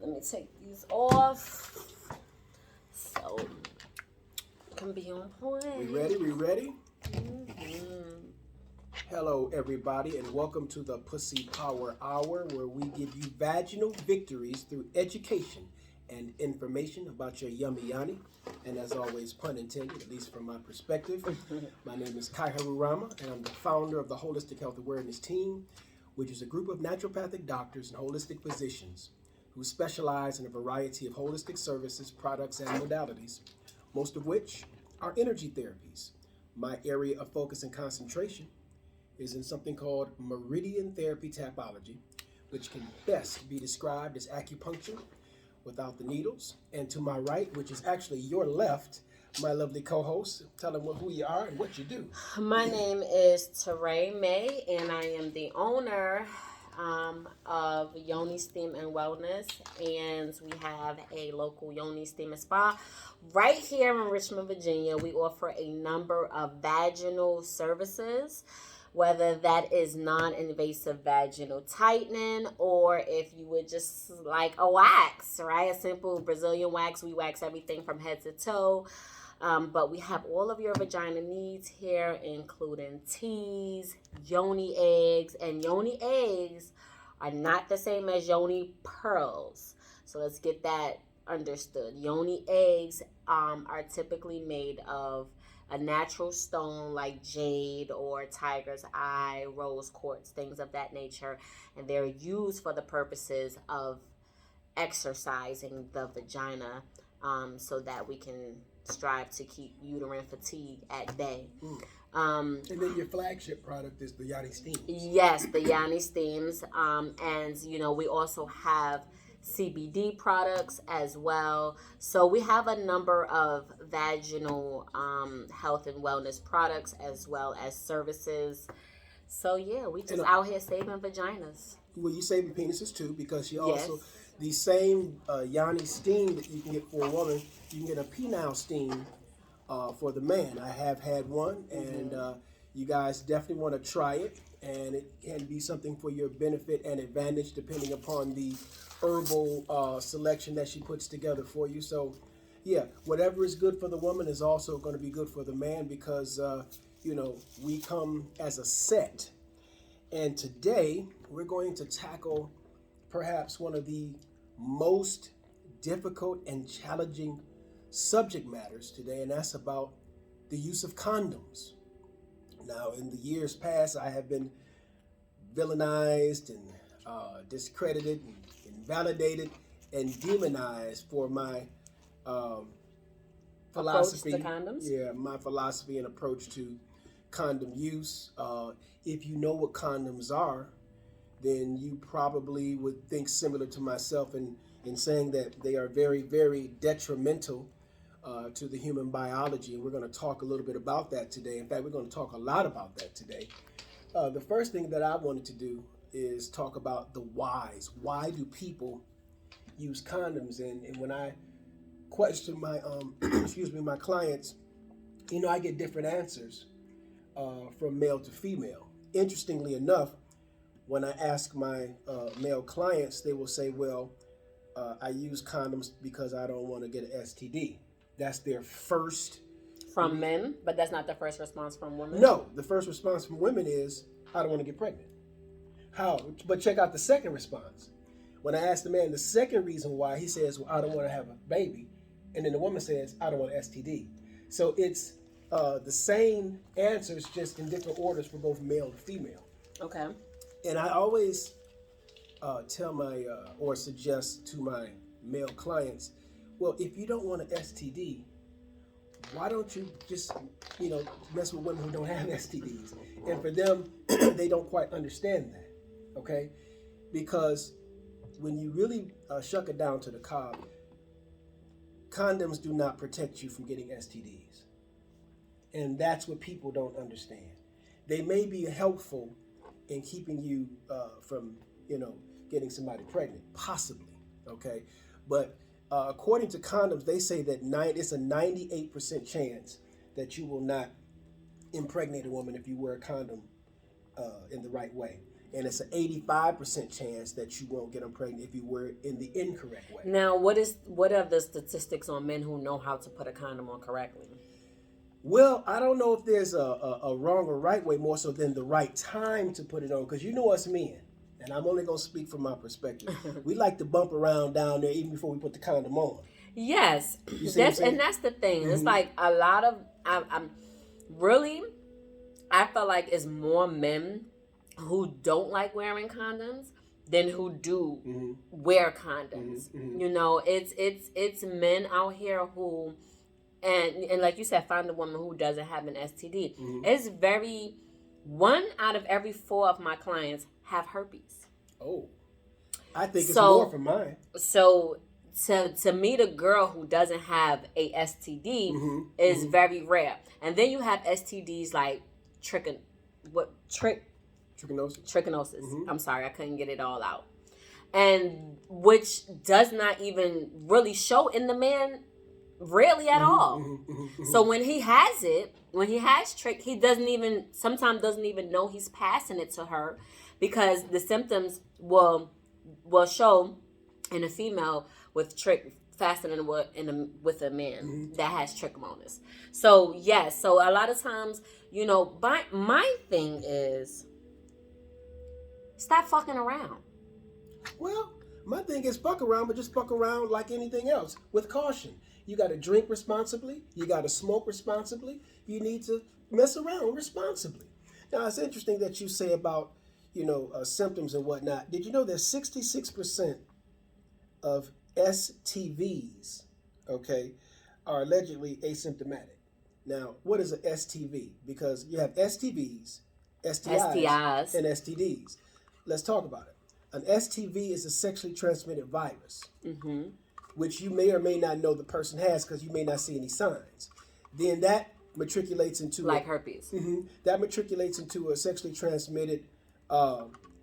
Let me take these off so it can be on point. We ready? We ready? Mm-hmm. Hello, everybody, and welcome to the Pussy Power Hour, where we give you vaginal victories through education and information about your yummy yanni. And as always, pun intended, at least from my perspective. My name is Kai Harurama, and I'm the founder of the Holistic Health Awareness Team, which is a group of naturopathic doctors and holistic physicians who specialize in a variety of holistic services, products, and modalities, most of which are energy therapies. My area of focus and concentration is in something called meridian therapy tapology, which can best be described as acupuncture without the needles. And to my right, which is actually your left, my lovely co-host, tell them who you are and what you do. My name is Teray May, and I am the owner of Yoni Steam and Wellness, and we have a local Yoni Steam and Spa right here in Richmond, Virginia. We offer a number of vaginal services, whether that is non-invasive vaginal tightening, or if you would just like a wax, right? A simple Brazilian wax. We wax everything from head to toe. But we have all of your vagina needs here, including teas, yoni eggs, and yoni eggs are not the same as yoni pearls. So let's get that understood. Yoni eggs are typically made of a natural stone like jade or tiger's eye, rose quartz, things of that nature, and they're used for the purposes of exercising the vagina, so that we can strive to keep uterine fatigue at bay. And then your flagship product is the Yoni Steams. Yes, the Yoni Steams. And, we also have CBD products as well. So we have a number of vaginal health and wellness products as well as services. So, yeah, we just out here saving vaginas. Well, you saving penises too, because you Yes. also, the same Yoni Steam that you can get for a woman, you can get a penile steam for the man. I have had one, and you guys definitely want to try it, and it can be something for your benefit and advantage depending upon the herbal selection that she puts together for you. So, yeah, whatever is good for the woman is also going to be good for the man, because, we come as a set. And today, we're going to tackle perhaps one of the most difficult and challenging subject matters today, and that's about the use of condoms. Now, in the years past, I have been villainized and discredited and invalidated and demonized for my philosophy. Approach to condoms? Yeah, my philosophy and approach to condom use. If you know what condoms are, then you probably would think similar to myself in saying that they are very, very detrimental to the human biology. And we're going to talk a little bit about that today. In fact, we're going to talk a lot about that today. The first thing that I wanted to do is talk about the whys. Why do people use condoms? And when I question my my clients, I get different answers from male to female. Interestingly enough, when I ask my male clients, they will say, well, I use condoms because I don't want to get an STD. That's their first. From men, but that's not the first response from women? No, the first response from women is, I don't want to get pregnant. How? But check out the second response. When I ask the man the second reason why, he says, well, I don't want to have a baby. And then the woman says, I don't want an STD. So it's the same answers, just in different orders for both male and female. Okay. And I always tell or suggest to my male clients, well, if you don't want an STD, why don't you just, mess with women who don't have STDs? And for them, they don't quite understand that, okay? Because when you really shuck it down to the cob, condoms do not protect you from getting STDs. And that's what people don't understand. They may be helpful in keeping you from, getting somebody pregnant, possibly, okay? But according to condoms, they say that it's a 98% chance that you will not impregnate a woman if you wear a condom in the right way. and it's an 85% chance that you won't get them pregnant if you wear it in the incorrect way. Now, what are the statistics on men who know how to put a condom on correctly? Well, I don't know if there's a wrong or right way, more so than the right time to put it on, because you know us men, and I'm only going to speak from my perspective. We like to bump around down there even before we put the condom on. Yes, that's the thing. Mm-hmm. It's like a lot of I'm really, I feel like it's more men who don't like wearing condoms than who do Mm-hmm. wear condoms. Mm-hmm. You know, it's men out here who and like you said, find a woman who doesn't have an STD. Mm-hmm. It's very 1 out of every 4 of my clients have herpes. Oh, I think it's more for mine. So to meet a girl who doesn't have a STD Mm-hmm. is Mm-hmm. very rare. And then you have STDs like trichinosis. Mm-hmm. I'm sorry, I couldn't get it all out. And which does not even really show in the man really at all. Mm-hmm. Mm-hmm. So when he has it, when he has trick, he sometimes doesn't even know he's passing it to her, because the symptoms will show in a female with trick faster than with a man Mm-hmm. that has trichomonas. So yes, so a lot of times, you know, my thing is stop fucking around. Well, my thing is fuck around, but just fuck around like anything else with caution. You got to drink responsibly. You got to smoke responsibly. You need to mess around responsibly. Now, it's interesting that you say about, symptoms and whatnot. Did you know that 66% of STVs, okay, are allegedly asymptomatic? Now, what is an STV? Because you have STVs, STIs, and STDs. Let's talk about it. An STV is a sexually transmitted virus, which you may or may not know the person has because you may not see any signs. Then that matriculates into herpes. That matriculates into a sexually transmitted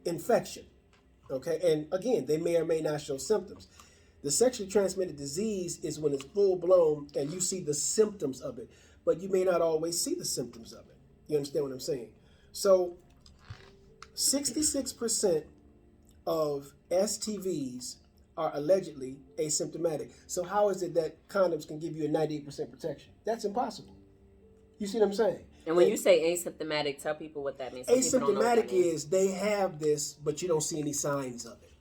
infection. Okay, and again, they may or may not show symptoms. The sexually transmitted disease is when it's full blown and you see the symptoms of it, but you may not always see the symptoms of it. You understand what I'm saying? So, 66% of STVs are allegedly asymptomatic. So how is it that condoms can give you a 98% protection? That's impossible. You see what I'm saying? And when you say asymptomatic, tell people what that means. Asymptomatic is they have this, but you don't see any signs of it.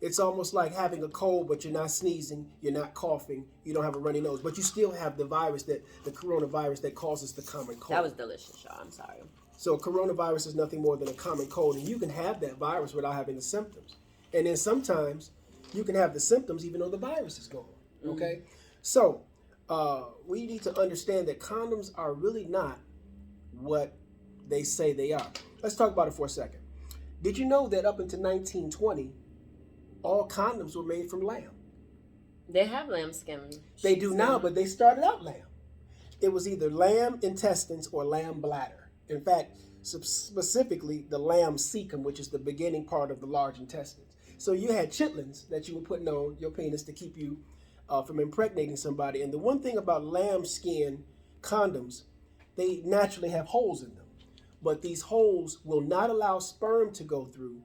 It's almost like having a cold, but you're not sneezing, you're not coughing, you don't have a runny nose, but you still have the coronavirus that causes the common cold. That was delicious, y'all. I'm sorry. So coronavirus is nothing more than a common cold, and you can have that virus without having the symptoms. And then sometimes you can have the symptoms even though the virus is gone. Okay? So we need to understand that condoms are really not what they say they are. Let's talk about it for a second. Did you know that up until 1920, all condoms were made from lamb? They have lamb skin. They do now, but they started out lamb. It was either lamb intestines or lamb bladder. In fact, specifically the lamb cecum, which is the beginning part of the large intestines. So you had chitlins that you were putting on your penis to keep you from impregnating somebody. And the one thing about lamb skin condoms, they naturally have holes in them. But these holes will not allow sperm to go through,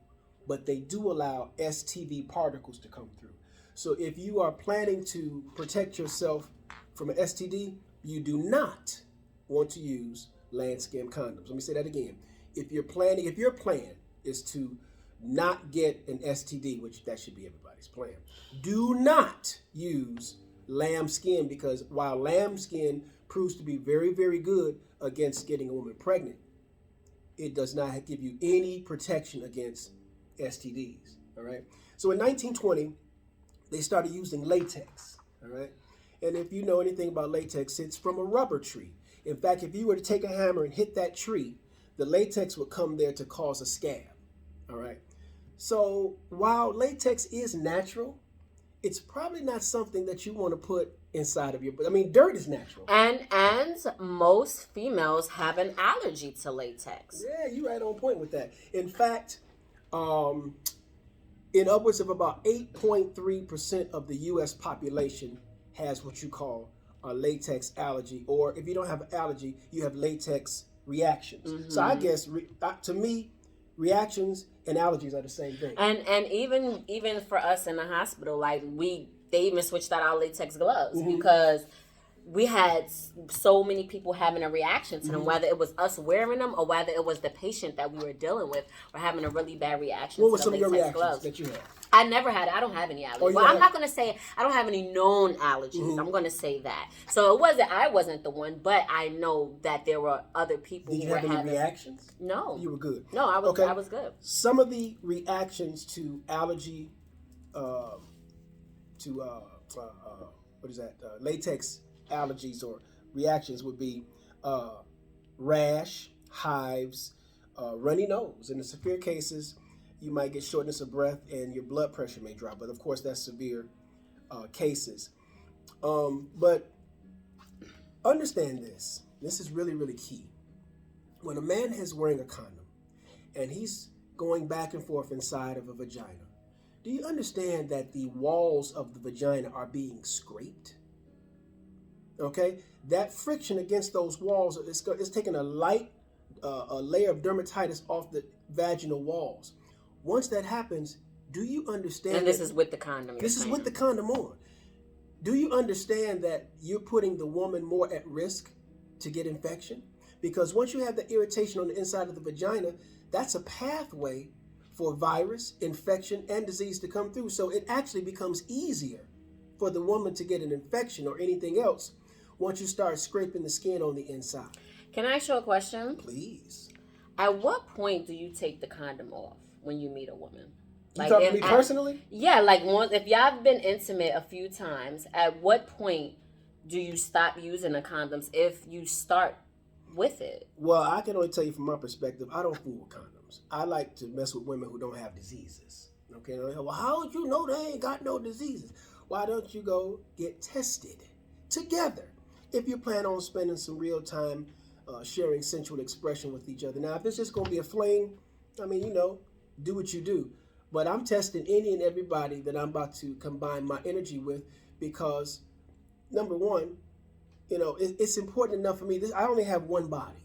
but they do allow STD particles to come through. So if you are planning to protect yourself from an STD, you do not want to use lambskin condoms. Let me say that again. If your plan is to not get an STD, which that should be everybody's plan, do not use lambskin, because while lambskin proves to be very, very good against getting a woman pregnant, it does not give you any protection against STDs. All right. So in 1920, they started using latex. All right. And if you know anything about latex, it's from a rubber tree. In fact, if you were to take a hammer and hit that tree, the latex would come there to cause a scab. All right. So while latex is natural, it's probably not something that you want to put inside of your. I mean, dirt is natural. And most females have an allergy to latex. Yeah, you're right on point with that. In fact, in upwards of about 8.3% of the U.S. population has what you call a latex allergy, or if you don't have an allergy, you have latex reactions. So I guess to me, reactions and allergies are the same thing. And even for us in the hospital, like they even switched out our latex gloves Mm-hmm. because we had so many people having a reaction to them, Mm-hmm. whether it was us wearing them or whether it was the patient that we were dealing with or having a really bad reaction What to were the some of your latex reactions gloves. that you had? I never had it. I don't have any allergies. Oh, you Well, don't I'm have- not going to say I don't have any known allergies. Mhm. I'm going to say that. So I wasn't the one, but I know that there were other people Did who you were have any having reactions? No. You were good. No, I was Okay. I was good. Some of the reactions to allergy, what is that? Latex allergies or reactions would be rash, hives, runny nose. In the severe cases, you might get shortness of breath and your blood pressure may drop. But of course, that's severe cases. But understand this. This is really, really key. When a man is wearing a condom and he's going back and forth inside of a vagina, do you understand that the walls of the vagina are being scraped? Okay? That friction against those walls is taking a light a layer of dermatitis off the vaginal walls. Once that happens, do you understand? And this is with the condom. This is with the condom on. Do you understand that you're putting the woman more at risk to get infection? Because once you have the irritation on the inside of the vagina, that's a pathway for virus, infection, and disease to come through. So it actually becomes easier for the woman to get an infection or anything else once you start scraping the skin on the inside. Can I ask you a question? Please. At what point do you take the condom off when you meet a woman? You talking to me personally? Yeah, like once if y'all have been intimate a few times, at what point do you stop using the condoms if you start with it? Well, I can only tell you from my perspective, I don't fool with condoms. I like to mess with women who don't have diseases. Okay, well, how would you know they ain't got no diseases? Why don't you go get tested together if you plan on spending some real time sharing sensual expression with each other? Now, if it's just going to be a fling, I mean, do what you do. But I'm testing any and everybody that I'm about to combine my energy with because, number one, it's important enough for me. I only have one body.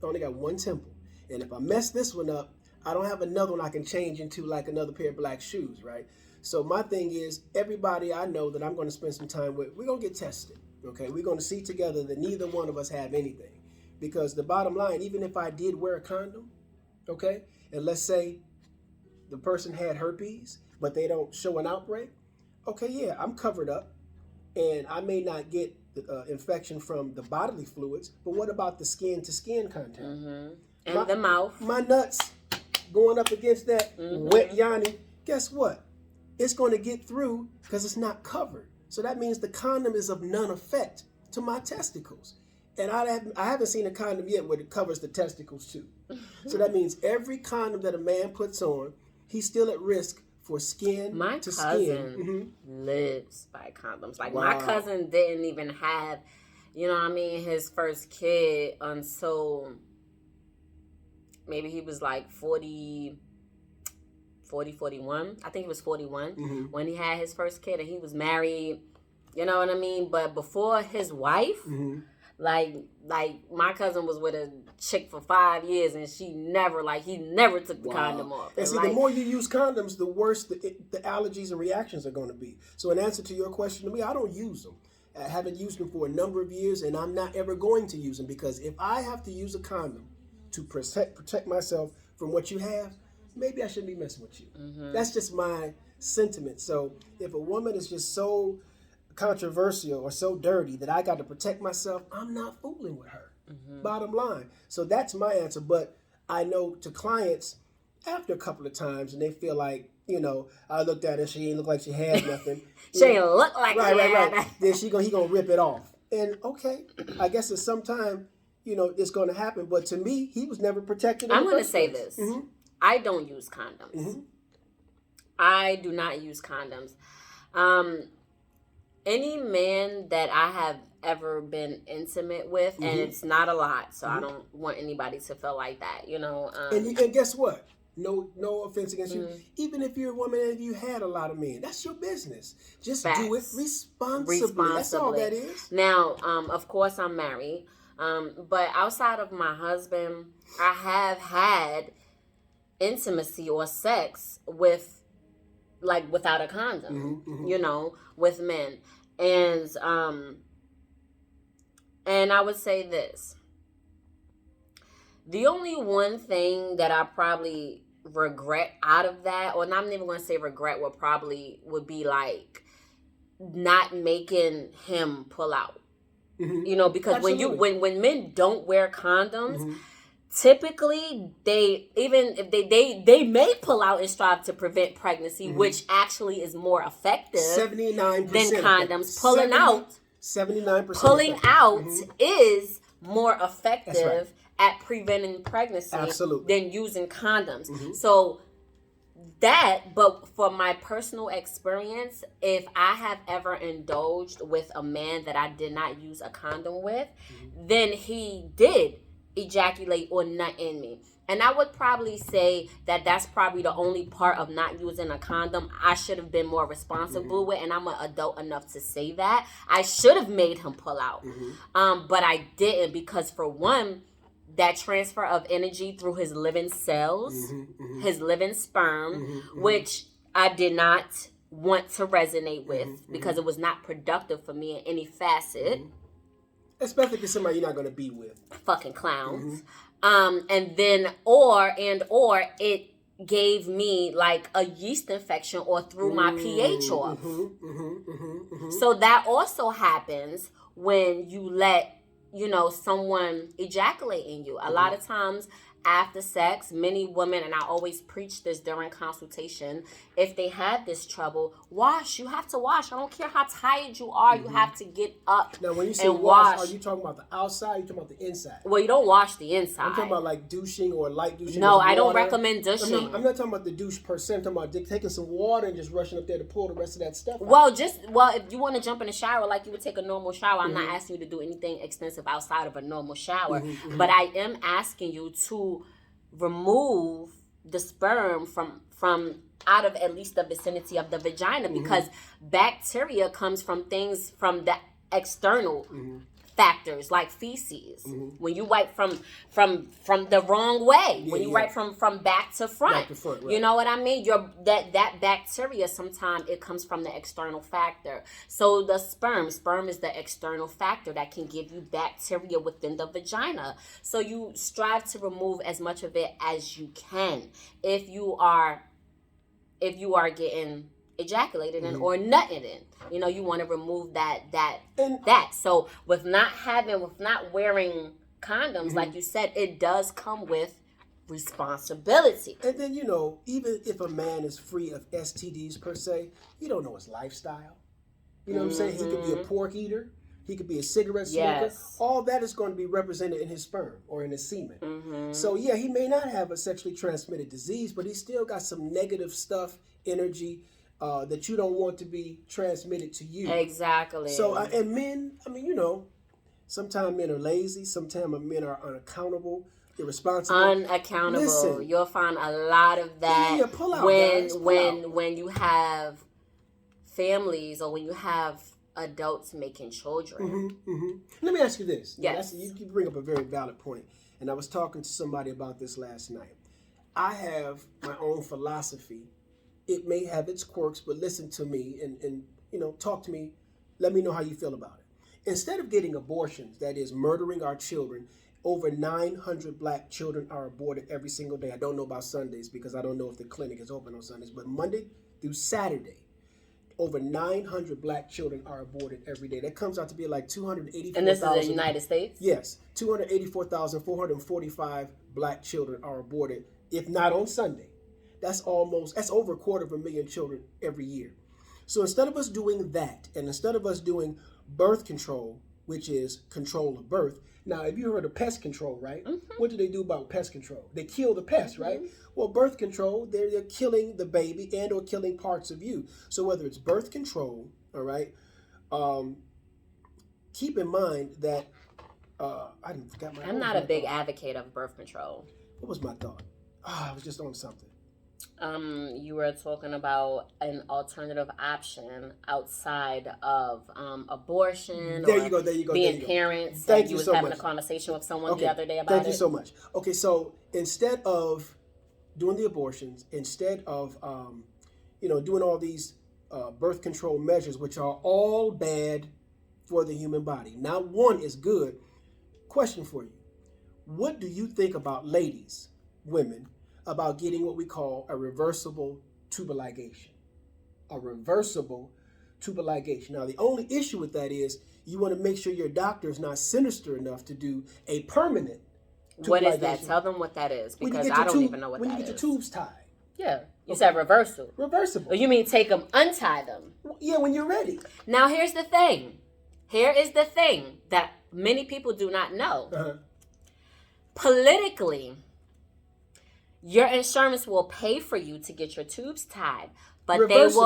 I only got one temple. And if I mess this one up, I don't have another one I can change into like another pair of black shoes, right? So my thing is, everybody I know that I'm going to spend some time with, we're going to get tested, okay? We're going to see together that neither one of us have anything. Because the bottom line, even if I did wear a condom, okay, and let's say the person had herpes, but they don't show an outbreak, okay, yeah, I'm covered up, and I may not get the infection from the bodily fluids, but what about the skin-to-skin contact? Mm-hmm. And the mouth. My nuts going up against that wet yanni, guess what? It's going to get through because it's not covered. So that means the condom is of none effect to my testicles. And I haven't seen a condom yet where it covers the testicles too. So that means every condom that a man puts on, he's still at risk for skin my to cousin skin. lives by condoms. Like Wow. my cousin didn't even have, his first kid until maybe he was like 40, 41. I think he was 41 when he had his first kid, and he was married. You know what I mean? But before his wife, like my cousin was with a chick for 5 years, and he never took the condom off. And see, the more you use condoms, the worse the allergies and reactions are going to be. So in answer to your question to me, I don't use them. I haven't used them for a number of years, and I'm not ever going to use them because if I have to use a condom to protect myself from what you have, maybe I shouldn't be messing with you. That's just my sentiment. So if a woman is just so controversial or so dirty that I got to protect myself, I'm not fooling with her. Bottom line. So that's my answer. But I know to clients, after a couple of times, and they feel like, I looked at her, she ain't look like she had nothing. She ain't look like right. Then he gonna rip it off. And okay, I guess at some time, it's going to happen. But to me, he was never protected. I'm going to say this. I don't use condoms. I do not use condoms. Any man that I have ever been intimate with, and it's not a lot, so I don't want anybody to feel like that, And guess what? No offense against you. Even if you're a woman and you had a lot of men, that's your business. Just do it responsibly. That's all that is. Now, of course, I'm married. But outside of my husband, I have had intimacy or sex with, like, without a condom, you know, with men. And I would say this. The only one thing that I probably regret out of that, or not even going to say regret, would be like not making him pull out. You know, because Absolutely. when men don't wear condoms, typically even if they may pull out and strive to prevent pregnancy, which actually is more effective 79% than condoms. Pulling out 79%. Pulling out is more effective right. at preventing pregnancy Absolutely. than using condoms. So but for my personal experience, if I have ever indulged with a man that I did not use a condom with, then he did ejaculate or nut in me. And I would probably say that that's probably the only part of not using a condom I should have been more responsible with, and I'm an adult enough to say that. I should have made him pull out. But I didn't, because for one, that transfer of energy through his living cells, his living sperm, which I did not want to resonate with because it was not productive for me in any facet. Especially if it's somebody you're not going to be with. Fucking clowns. And then, or it gave me like a yeast infection or threw my pH off. So that also happens when you let, you know, someone ejaculate in you. A lot of times after sex, many women, and I always preach this during consultation, if they have this trouble, wash. You have to wash. I don't care how tired you are. You have to get up. Now, when you say and wash, are you talking about the outside or are you talking about the inside? Well, you don't wash the inside. I'm talking about like douching or light douching. No, I don't recommend douching. I'm not talking about the douche per se. I'm talking about taking some water and just rushing up there to pull the rest of that stuff out. Well, if you want to jump in the shower like you would take a normal shower, I'm not asking you to do anything extensive outside of a normal shower. But I am asking you to remove the sperm from out of at least the vicinity of the vagina, because bacteria comes from things from the external factors like feces. When you wipe from the wrong way, when you wipe from back to front, right. you know what I mean? That bacteria sometimes it comes from the external factor. So the sperm is the external factor that can give you bacteria within the vagina. So you strive to remove as much of it as you can. If you are getting ejaculated in or nutted in, you know, you want to remove that. So with not wearing condoms, like you said, it does come with responsibility. And then, you know, even if a man is free of STDs per se, you don't know his lifestyle. You know what I'm saying? He could be a pork eater. He could be a cigarette smoker. Yes. All that is going to be represented in his sperm or in his semen. So, yeah, he may not have a sexually transmitted disease, but he still got some negative stuff, energy, that you don't want to be transmitted to you. Exactly. So, and men, I mean, you know, sometimes men are lazy. Sometimes men are unaccountable, irresponsible. Unaccountable. Listen, you'll find a lot of that pull out, when you have families or when you have adults making children. Let me ask you this. Yes. You bring up a very valid point, and I was talking to somebody about this last night. I have my own philosophy. It may have its quirks, but listen to me and you know, talk to me. Let me know how you feel about it. Instead of getting abortions, that is murdering our children, over 900 black children are aborted every single day. I don't know about Sundays because I don't know if the clinic is open on Sundays, but Monday through Saturday, over 900 black children are aborted every day. That comes out to be like 284,000. And this is the United States? Yes. 284,445 black children are aborted, if not on Sunday. That's over 250,000 children every year. So instead of us doing that, and instead of us doing birth control, which is control of birth. Now, if you heard of pest control, right? What do they do about pest control? They kill the pest, right? Well, birth control, they're killing the baby and or killing parts of you. So whether it's birth control, all right, keep in mind that I'm not a big advocate of birth control. What was my thought? I was just on something. You were talking about an alternative option outside of abortion. There you go. Being parents. Thank you was so having much. a conversation with someone the other day about Thank you so much. Okay, so instead of doing the abortions, instead of doing all these birth control measures, which are all bad for the human body. Not one is good. Question for you. What do you think about ladies, women, about getting what we call a reversible tubal ligation? A reversible tubal ligation. Now, the only issue with that is you want to make sure your doctor is not sinister enough to do a permanent tubal What is ligation. that? Tell them what that is, because I don't even know what that is. When you get your tubes tied. Yeah. You said reversal. Reversible. Or you mean take them, untie them? Yeah, when you're ready. Now, here's the thing. Here is the thing that many people do not know. Uh-huh. Politically, your insurance will pay for you to get your tubes tied, but Reversible.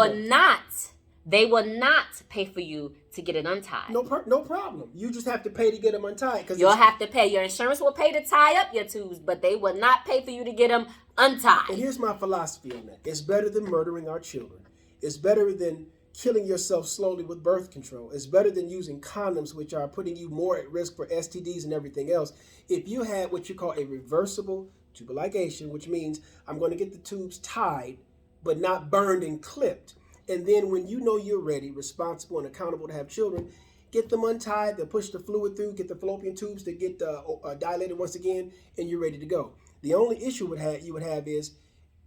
they will not pay for you to get it untied. No problem. You just have to pay to get them untied. You'll have to pay. Your insurance will pay to tie up your tubes, but they will not pay for you to get them untied. And here's my philosophy on that. It's better than murdering our children. It's better than killing yourself slowly with birth control. It's better than using condoms, which are putting you more at risk for STDs and everything else. If you had what you call a reversible tubal ligation, which means I'm going to get the tubes tied, but not burned and clipped. And then when you know you're ready, responsible, and accountable to have children, get them untied, they'll push the fluid through, get the fallopian tubes to get dilated once again, and you're ready to go. The only issue you would have is,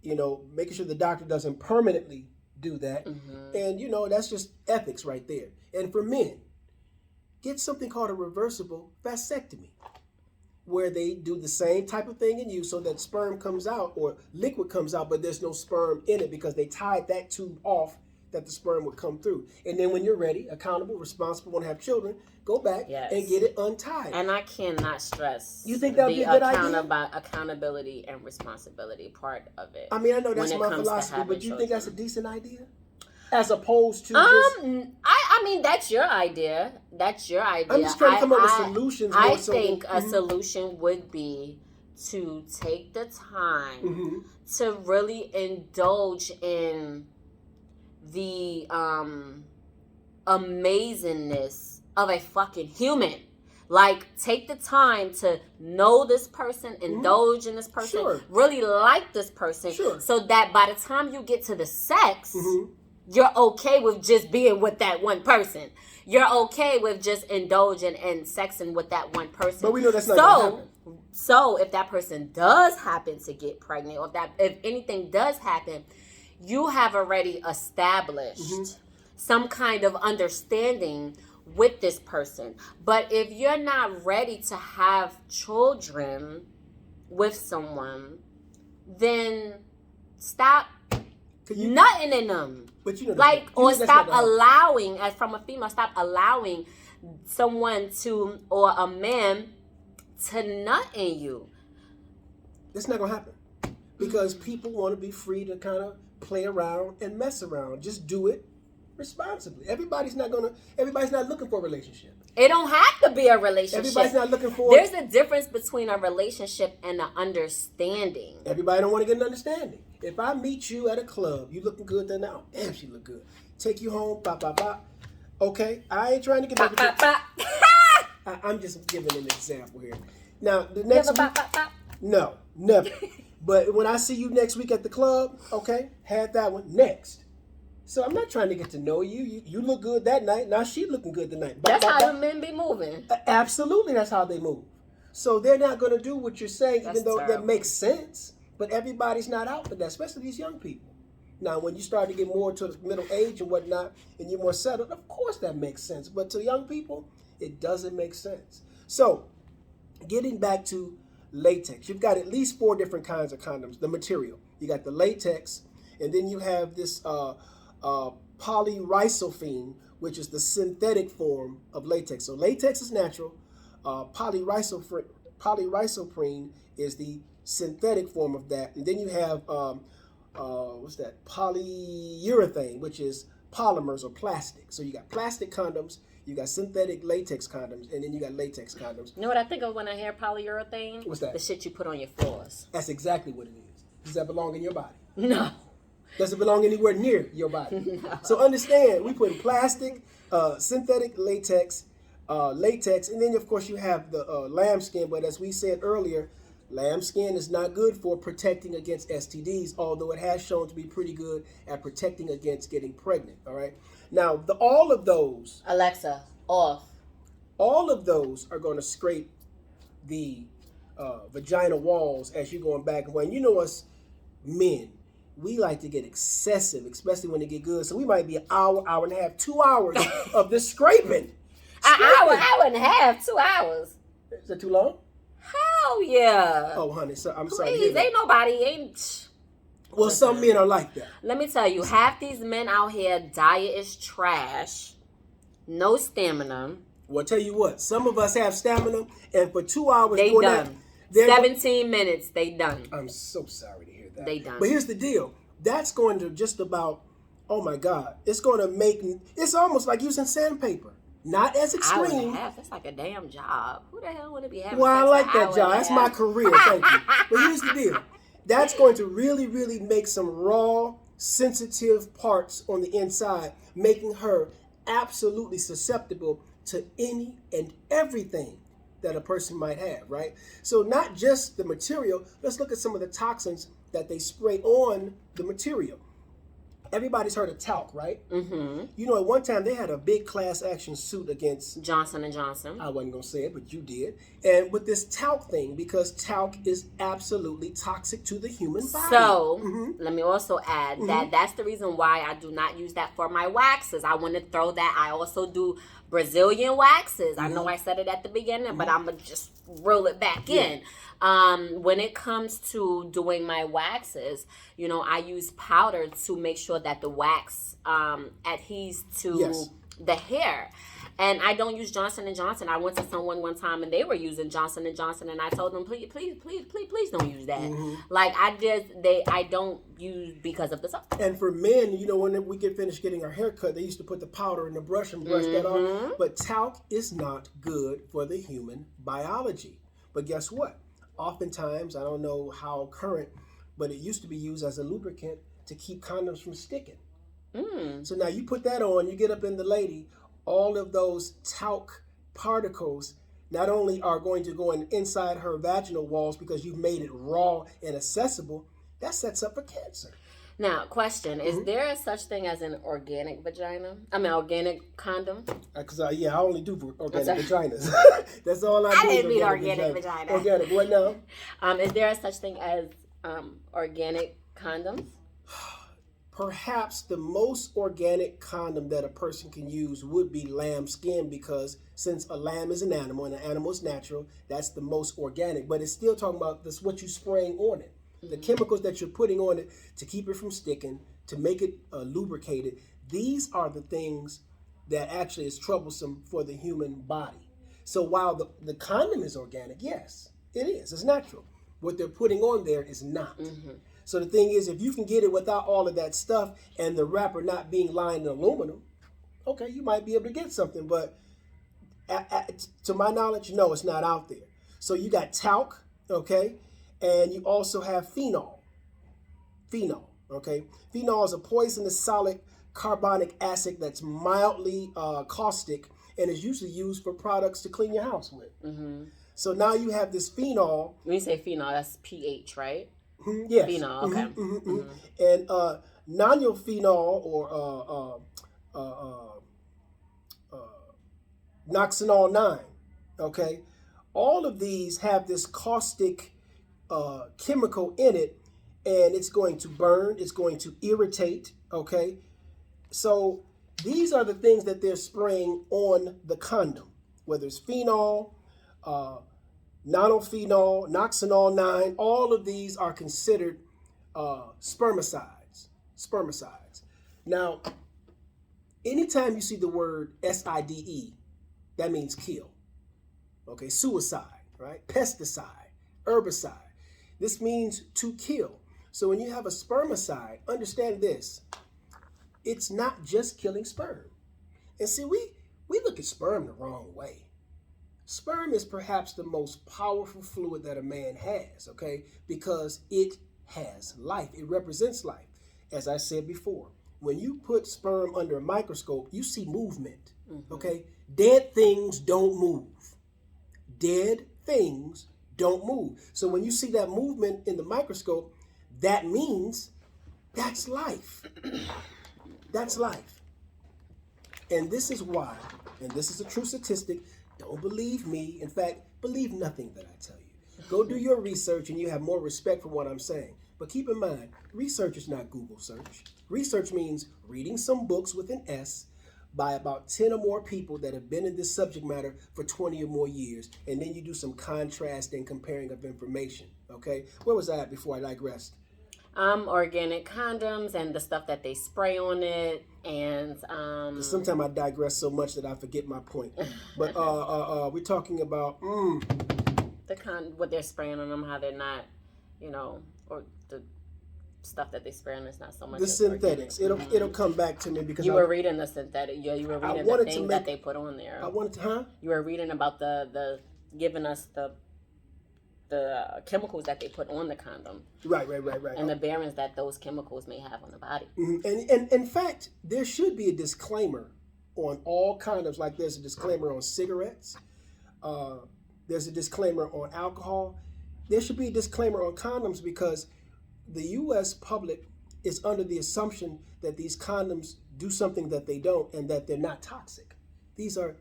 making sure the doctor doesn't permanently do that. Mm-hmm. And, that's just ethics right there. And for men, get something called a reversible vasectomy, where they do the same type of thing in you so that sperm comes out or liquid comes out, but there's no sperm in it because they tied that tube off that the sperm would come through. And then when you're ready, accountable, responsible, want to have children, go back and get it untied. And I cannot stress you think that would be a good idea? Accountability and responsibility part of it. I mean, I know that's my philosophy, but you think that's a decent idea? As opposed to I mean, that's your idea. That's your idea. I'm just trying to come up with solutions. I think a solution would be to take the time to really indulge in the amazingness of a fucking human. Like, take the time to know this person, indulge in this person, really like this person, so that by the time you get to the sex, you're okay with just being with that one person. You're okay with just indulging and sexing with that one person. But we know that's not going to happen. So if that person does happen to get pregnant, or if anything does happen, you have already established some kind of understanding with this person. But if you're not ready to have children with someone, then stop nutting in them. But or stop allowing, as from a female, stop allowing someone to, or a man to nut in you. It's not going to happen. Because people want to be free to kind of play around and mess around. Just do it responsibly. Everybody's not looking for a relationship. It don't have to be a relationship. Everybody's not looking for There's a difference between a relationship and an understanding. Everybody don't want to get an understanding. If I meet you at a club, you looking good, then now, damn, she look good. Take you home, bop, bop, bop. Okay, I ain't trying to get bop, bop, bop. I'm just giving an example here. Now, the next week, no, never. But when I see you next week at the club, okay, had that one next. So I'm not trying to get to know you. You look good that night. Now she looking good tonight. That's how the men be moving. Absolutely, that's how they move. So they're not going to do what you're saying, even though that makes sense. But everybody's not out for that, especially these young people. Now, when you start to get more to the middle age and whatnot, and you're more settled, of course that makes sense. But to young people, it doesn't make sense. So, getting back to latex, you've got at least 4 different kinds of condoms. The material, you got the latex, and then you have this polyrysophene, which is the synthetic form of latex. So latex is natural. Polyrysoprene is the synthetic form of that. And then you have polyurethane, which is polymers or plastic. So you got plastic condoms, you got synthetic latex condoms, and then you got latex condoms. You know what I think of when I hear polyurethane? What's that? The shit you put on your floors. That's exactly what it is. Does that belong in your body? No. Does it belong anywhere near your body? No. So understand, we put plastic, synthetic latex, and then of course you have the lambskin. But as we said earlier, Lambskin is not good for protecting against STDs, although it has shown to be pretty good at protecting against getting pregnant. All right. Now, all of those, Alexa, off. all of those are going to scrape the vagina walls as you're going back and forth. And you know us men, we like to get excessive, especially when they get good. So we might be an hour, hour and a half, 2 hours of this scraping. An hour and a half, 2 hours. Is that too long? Hell yeah. Oh, honey, so I'm sorry. Please, ain't nobody. Well, some men are like that. Let me tell you, half these men out here, diet is trash. No stamina. Well, tell you what, some of us have stamina, and for 2 hours They doing done. that, 17 minutes, they done. I'm so sorry to hear that. They done. But here's the deal. That's going to just about, oh my God, it's going to make, it's almost like using sandpaper. Not as Hour and extreme. a half, that's like a damn job. Who the hell want to be having Well, I sex like an that hour job. and a That's half? my career. Thank you. But here's the deal. That's going to really, really make some raw, sensitive parts on the inside, making her absolutely susceptible to any and everything that a person might have, right? So not just the material, let's look at some of the toxins that they spray on the material. Everybody's heard of talc, right? Mm-hmm. You know, at one time they had a big class action suit against Johnson & Johnson. I wasn't going to say it, but you did. And with this talc thing, because talc is absolutely toxic to the human body. So, let me also add that that's the reason why I do not use that for my waxes. I want to throw that. I also do Brazilian waxes. I know I said it at the beginning, but I'm going to just roll it back in. When it comes to doing my waxes, you know, I use powder to make sure that the wax adheres to the hair. And I don't use Johnson & Johnson. I went to someone one time and they were using Johnson & Johnson, and I told them, please don't use that. Like I don't use because of the stuff. And for men, you know, when we get finished getting our hair cut, they used to put the powder in the brush and brush that off. But talc is not good for the human biology. But guess what? Oftentimes, I don't know how current, but it used to be used as a lubricant to keep condoms from sticking. So now you put that on, you get up in the lady, all of those talc particles not only are going to go inside her vaginal walls because you've made it raw and accessible, that sets up for cancer. Now, question, is there a such thing as an organic vagina? I mean, organic condom? Because, I only do organic vaginas. That's all I do. I didn't mean organic vagina. Organic, what now? Is there a such thing as organic condoms? Perhaps the most organic condom that a person can use would be lambskin, because since a lamb is an animal and an animal is natural, that's the most organic. But it's still talking about this, what you're spraying on it. The chemicals that you're putting on it to keep it from sticking, to make it lubricated. These are the things that actually is troublesome for the human body. So while the condom is organic, yes, it is. It's natural. What they're putting on there is not. So the thing is, if you can get it without all of that stuff and the wrapper not being lined in aluminum, okay, you might be able to get something. But to my knowledge, no, it's not out there. So you got talc, okay, and you also have phenol. Phenol, okay. Phenol is a poisonous solid carbonic acid that's mildly caustic and is usually used for products to clean your house with. So now you have this phenol. When you say phenol, that's pH, right? Yes. Phenol, okay. And nonylphenol or noxanol 9, okay? All of these have this caustic chemical in it, and it's going to burn, it's going to irritate, okay? So these are the things that they're spraying on the condom, whether it's phenol, nonylphenol, noxanol 9, all of these are considered spermicides. Spermicides. Now, anytime you see the word SIDE, that means kill. Okay, suicide, right? Pesticide, herbicide. This means to kill. So when you have a spermicide, understand this. It's not just killing sperm. And see, we look at sperm the wrong way. Sperm is perhaps the most powerful fluid that a man has, okay? Because it has life. It represents life. As I said before, when you put sperm under a microscope, you see movement, okay? Dead things don't move. Dead things don't move. So when you see that movement in the microscope, that means that's life. That's life. And this is why, and this is a true statistic, don't believe me. In fact, believe nothing that I tell you. Go do your research and you have more respect for what I'm saying. But keep in mind, research is not Google search. Research means reading some books with an S by about 10 or more people that have been in this subject matter for 20 or more years. And then you do some contrast and comparing of information. Okay? Where was I at before I digressed? Organic condoms and the stuff that they spray on it, and Sometimes I digress so much that I forget my point. But we're talking about what they're spraying on them, how they're not, or the stuff that they spray on is not so much the synthetics. It'll come back to me because you were reading the synthetic. Yeah, you were reading the thing that they put on there. I wanted to, You were reading about the giving us the chemicals that they put on the condom. Right. And the bearings that those chemicals may have on the body. Mm-hmm. And in fact, there should be a disclaimer on all condoms, like there's a disclaimer on cigarettes. There's a disclaimer on alcohol. There should be a disclaimer on condoms because the U.S. public is under the assumption that these condoms do something that they don't and that they're not toxic. These are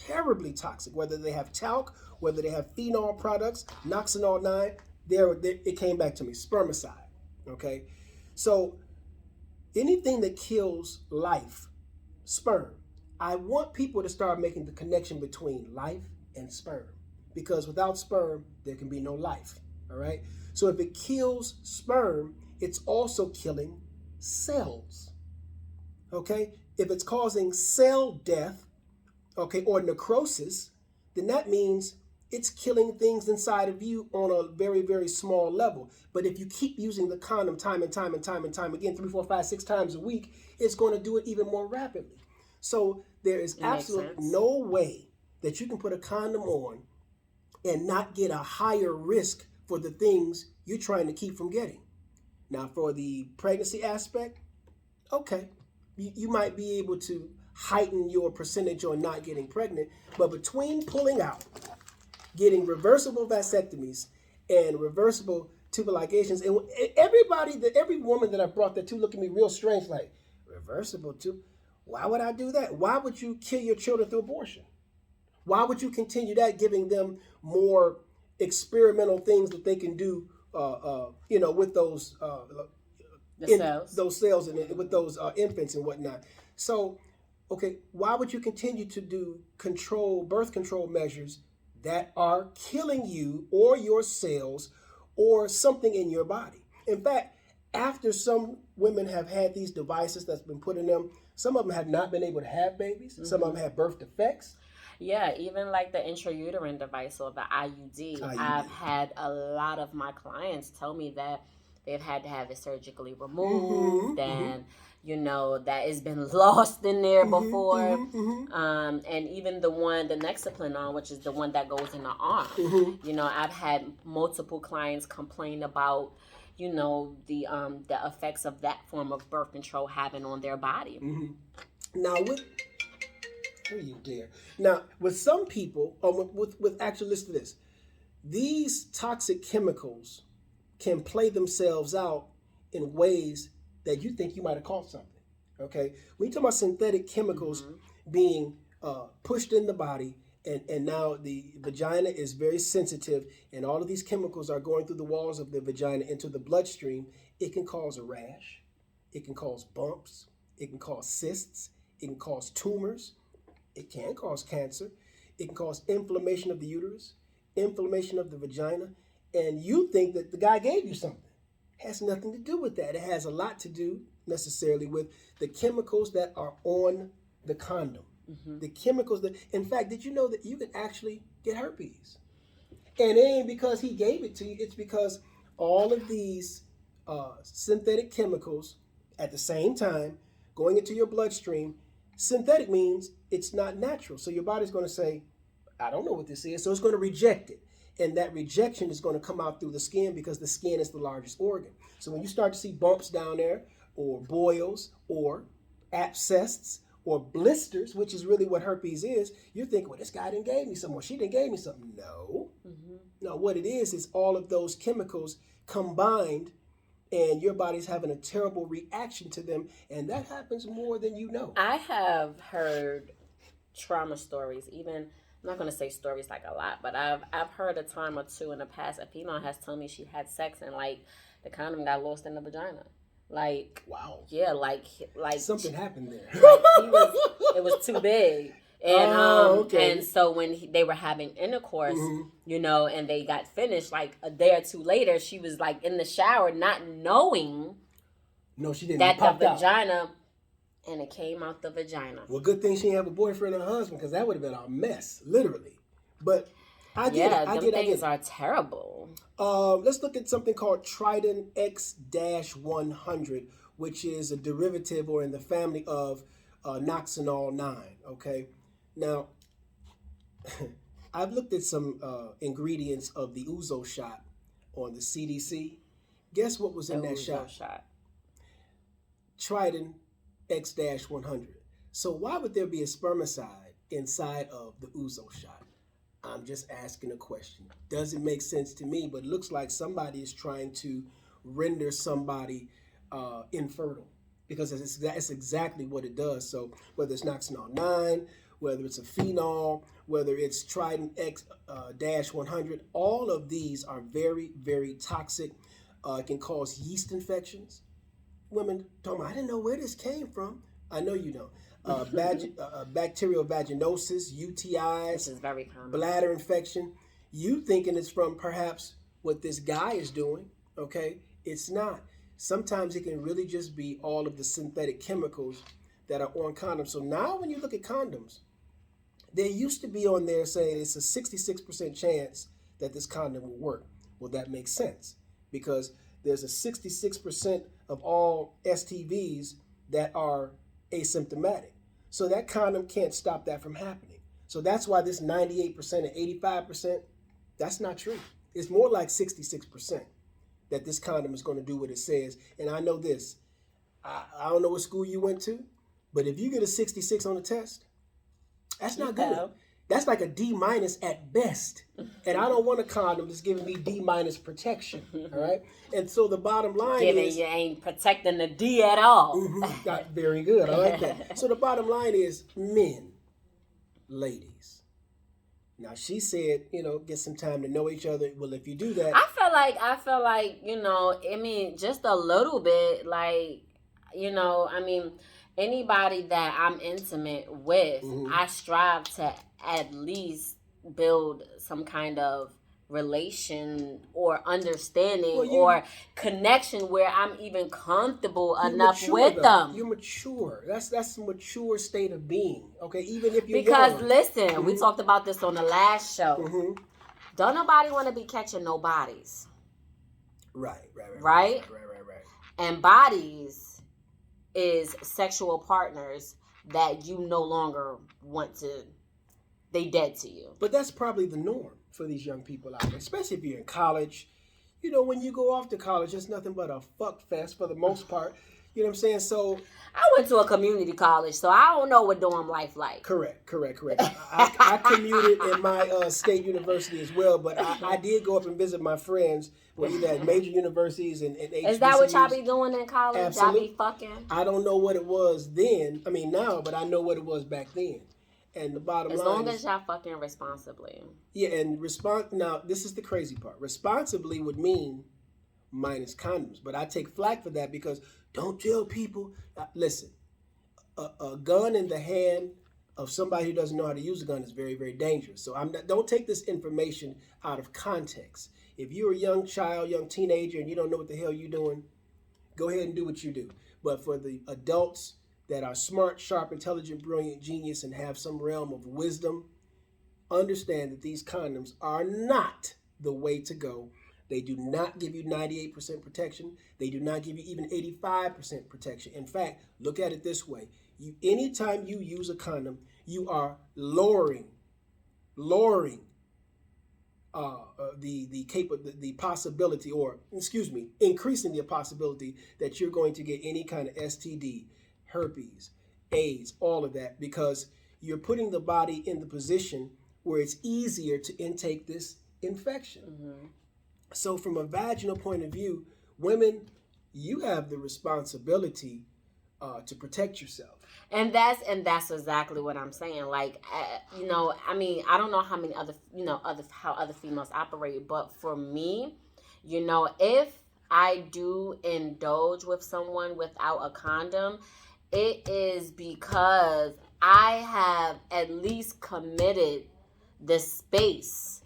terribly toxic, whether they have talc, whether they have phenol products, Noxanol 9, it came back to me, spermicide, okay? So anything that kills life, sperm, I want people to start making the connection between life and sperm because without sperm, there can be no life, all right? So if it kills sperm, it's also killing cells, okay? If it's causing cell death, okay, or necrosis, then that means it's killing things inside of you on a very, very small level. But if you keep using the condom time and time again, 3, 4, 5, 6 times a week, it's going to do it even more rapidly. So there is absolutely no way that you can put a condom on and not get a higher risk for the things you're trying to keep from getting. Now, for the pregnancy aspect, okay, you might be able to heighten your percentage on not getting pregnant, but between pulling out, getting reversible vasectomies and reversible tubal ligations, and every woman that I brought that to look at me real strange, like, reversible tube? Why would I do that? Why would you kill your children through abortion? Why would you continue that, giving them more experimental things that they can do, with those cells and with those infants and whatnot? So, okay, why would you continue to do birth control measures that are killing you or your cells or something in your body? In fact, after some women have had these devices that's been put in them, some of them have not been able to have babies. Mm-hmm. Some of them have birth defects. Yeah, even like the intrauterine device or the IUD. I've had a lot of my clients tell me that they've had to have it surgically removed, and that has been lost in there before. And even the Nexaplanon, which is the one that goes in the arm. I've had multiple clients complain about the effects of that form of birth control having on their body. Now with some people, actually, listen to this. These toxic chemicals can play themselves out in ways that you think you might have caught something. Okay, when you talk about synthetic chemicals being pushed in the body, and now the vagina is very sensitive, and all of these chemicals are going through the walls of the vagina into the bloodstream, it can cause a rash, it can cause bumps, it can cause cysts, it can cause tumors, it can cause cancer, it can cause inflammation of the uterus, inflammation of the vagina, and you think that the guy gave you something. It has nothing to do with that. It has a lot to do necessarily with the chemicals that are on the condom. The chemicals that, in fact, did you know that you can actually get herpes? And it ain't because he gave it to you, it's because all of these synthetic chemicals at the same time going into your bloodstream. Synthetic means it's not natural. So your body's going to say, I don't know what this is. So it's going to reject it. And that rejection is going to come out through the skin because the skin is the largest organ. So when you start to see bumps down there, or boils, or abscesses, or blisters, which is really what herpes is, you're thinking, well, this guy didn't gave me something, or she didn't gave me something. No. No, what it is all of those chemicals combined, and your body's having a terrible reaction to them, and that happens more than you know. I have heard trauma stories. Even I'm not gonna say stories like a lot, but I've heard a time or two in the past. A female has told me she had sex and like the condom got lost in the vagina. Like Wow. Yeah, like Something happened there. Like it was too big. And okay. and so when they were having intercourse, and they got finished, like a day or two later, she was like in the shower, not knowing No, she didn't. that the Popped vagina, out. and it came out the vagina. Well, good thing she didn't have a boyfriend or husband, because that would have been a mess, literally. But I get it. Them things are terrible. Let's look at something called Trident X-100, which is a derivative or in the family of Noxinol 9. Okay, now I've looked at some ingredients of the Ouzo shot on the CDC. Guess what was in that shot? Trident X-100. So why would there be a spermicide inside of the Ouzo shot? I'm just asking a question. Doesn't make sense to me, but it looks like somebody is trying to render somebody infertile, because that's exactly what it does. So whether it's Noxinol 9, whether it's a phenol, whether it's Trident X-100, all of these are very, very toxic. It can cause yeast infections. Women talking about, I didn't know where this came from. I know you don't. Bacterial vaginosis, UTIs, which is very common. Bladder infection. You thinking it's from perhaps what this guy is doing, okay? It's not. Sometimes it can really just be all of the synthetic chemicals that are on condoms. So now when you look at condoms, there used to be on there saying it's a 66% chance that this condom will work. Well, that makes sense, because there's a 66% of all STVs that are asymptomatic. So that condom can't stop that from happening. So that's why this 98% and 85%, that's not true. It's more like 66% that this condom is going to do what it says. And I know this. I don't know what school you went to, but if you get a 66 on the test, that's not good. That's like a D- at best. And I don't want a condom that's giving me D- protection. All right. And so the bottom line is, you ain't protecting the D at all. Very good. I like that. So the bottom line is, men, ladies. Now she said, get some time to know each other. Well, if you do that, I feel like, I mean, just a little bit, like, anybody that I'm intimate with, I strive to at least build some kind of relation or understanding or connection where I'm even comfortable enough with them. You're mature. That's a mature state of being. Okay, even if you're young. Listen, we talked about this on the last show. Don't nobody want to be catching no bodies. Right. And bodies is sexual partners that you no longer want to. They dead to you. But that's probably the norm for these young people out there, especially if you're in college. When you go off to college, it's nothing but a fuck fest for the most part. You know what I'm saying? So I went to a community college, so I don't know what dorm life like. Correct. I commuted in my state university as well, but I did go up and visit my friends who either at major universities and HBCUs. Is that what y'all be doing in college? Absolutely. Y'all be fucking? I don't know what it was then. I mean now, but I know what it was back then. And the bottom line, as long as y'all fucking responsibly. Yeah, and now this is the crazy part. Responsibly would mean minus condoms, but I take flack for that because don't tell people. Listen, a gun in the hand of somebody who doesn't know how to use a gun is very, very dangerous. So don't take this information out of context. If you're a young child, young teenager, and you don't know what the hell you're doing, go ahead and do what you do. But for the adults that are smart, sharp, intelligent, brilliant, genius, and have some realm of wisdom, understand that these condoms are not the way to go. They do not give you 98% protection. They do not give you even 85% protection. In fact, look at it this way. Anytime you use a condom, you are lowering the possibility, or increasing the possibility that you're going to get any kind of STD, herpes, AIDS, all of that, because you're putting the body in the position where it's easier to intake this infection. Mm-hmm. So from a vaginal point of view, women, you have the responsibility to protect yourself. And that's exactly what I'm saying. Like, I mean, I don't know how many other, how other females operate, but for me, if I do indulge with someone without a condom, it is because I have at least committed the space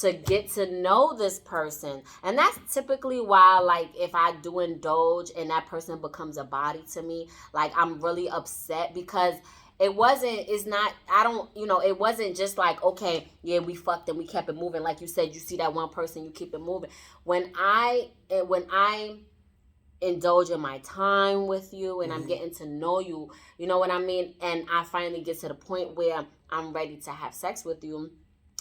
to get to know this person. And that's typically why, like, if I do indulge and that person becomes a body to me, like, I'm really upset because it wasn't just like, okay, yeah, we fucked and we kept it moving. Like you said, you see that one person, you keep it moving. When I indulge in my time with you and I'm getting to know you, you know what I mean? And I finally get to the point where I'm ready to have sex with you,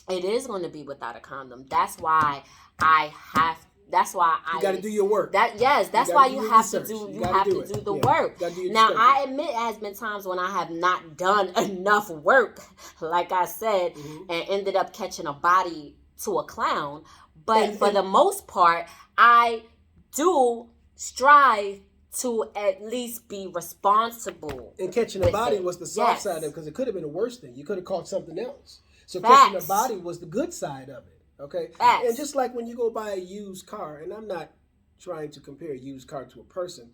it is going to be without a condom. That's why You got to do your work. That's why you have to do the work. Now, I admit it has been times when I have not done enough work, like I said, and ended up catching a body to a clown. But for the most part, I do strive to at least be responsible. And catching a body was the soft side of it, because it could have been a worse thing. You could have caught something else. So catching a body was the good side of it. Okay? And just like when you go buy a used car, and I'm not trying to compare a used car to a person,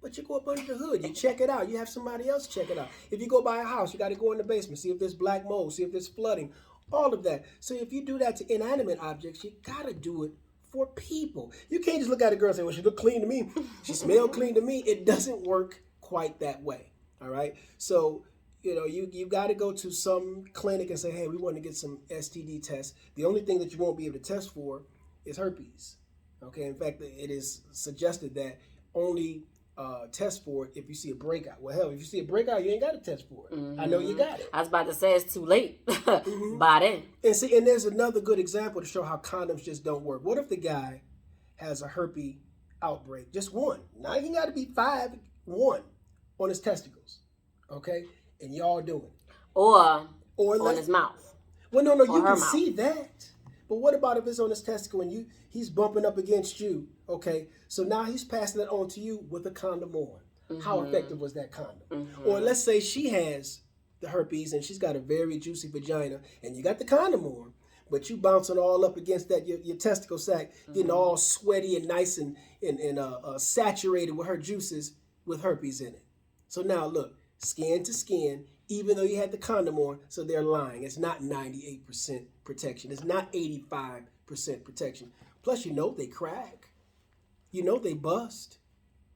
but you go up under the hood, you check it out, you have somebody else check it out. If you go buy a house, you got to go in the basement, see if there's black mold, see if there's flooding, all of that. So if you do that to inanimate objects, you got to do it for people. You can't just look at a girl and say, well, she look clean to me, she smell clean to me. It doesn't work quite that way. All right? So you got to go to some clinic and say, hey, we want to get some STD tests. The only thing that you won't be able to test for is herpes. Okay, in fact, it is suggested that only test for it if you see a breakout. Well, hell, if you see a breakout, you ain't got to test for it. I know you got it. I was about to say it's too late by then. And there's another good example to show how condoms just don't work. What if the guy has a herpes outbreak? Just one. Now, he got to be 5, 1 on his testicles. Okay? And y'all doing it. Or on his mouth. Well, no, you can see that. But what about if it's on his testicle and he's bumping up against you? Okay, so now he's passing it on to you with a condom on. How effective was that condom? Or let's say she has the herpes and she's got a very juicy vagina and you got the condom on, but you bouncing all up against that your testicle sac, getting all sweaty and nice and saturated with her juices with herpes in it. So now look, skin to skin, even though you had the condom on, so they're lying. It's not 98% protection. It's not 85% protection. Plus, they crack. They bust.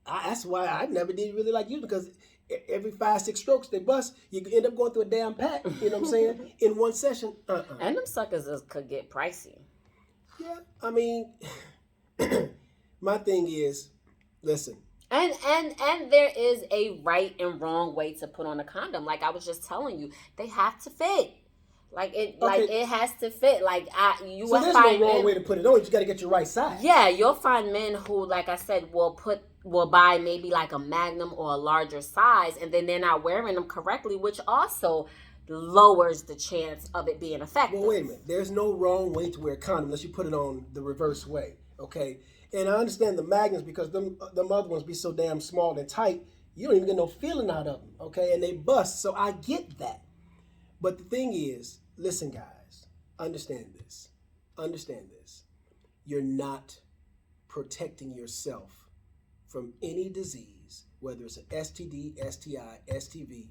That's why I never did really like you, because every 5-6 strokes they bust. You end up going through a damn pack, you know what I'm saying, in one session. And them suckers could get pricey. Yeah, I mean, my thing is, listen. And there is a right and wrong way to put on a condom. Like I was just telling you, they have to fit. Like it has to fit. So there's no wrong way to put it on. You just got to get your right size. Yeah, you'll find men who, like I said, will buy maybe like a magnum or a larger size, and then they're not wearing them correctly, which also lowers the chance of it being effective. Well, wait a minute. There's no wrong way to wear a condom unless you put it on the reverse way. Okay. And I understand the magnums, because them other ones be so damn small and tight, you don't even get no feeling out of them, okay? And they bust, so I get that. But the thing is, listen, guys, understand this. You're not protecting yourself from any disease, whether it's an STD, STI, STV.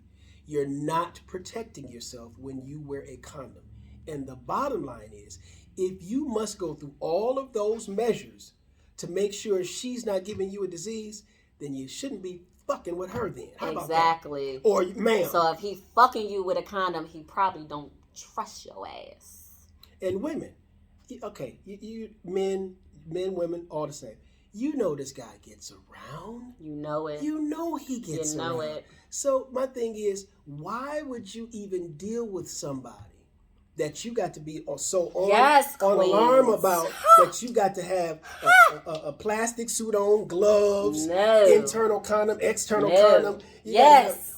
You're not protecting yourself when you wear a condom. And the bottom line is, if you must go through all of those measures to make sure she's not giving you a disease, then you shouldn't be fucking with her then. How exactly. About that? Or ma'am. So if he fucking you with a condom, he probably don't trust your ass. And women, okay, you men, women, all the same. You know this guy gets around. You know it. You know he gets around. You know it. So my thing is, why would you even deal with somebody that you got to be so on alarm about, that you got to have a plastic suit on, gloves, internal condom, external condom?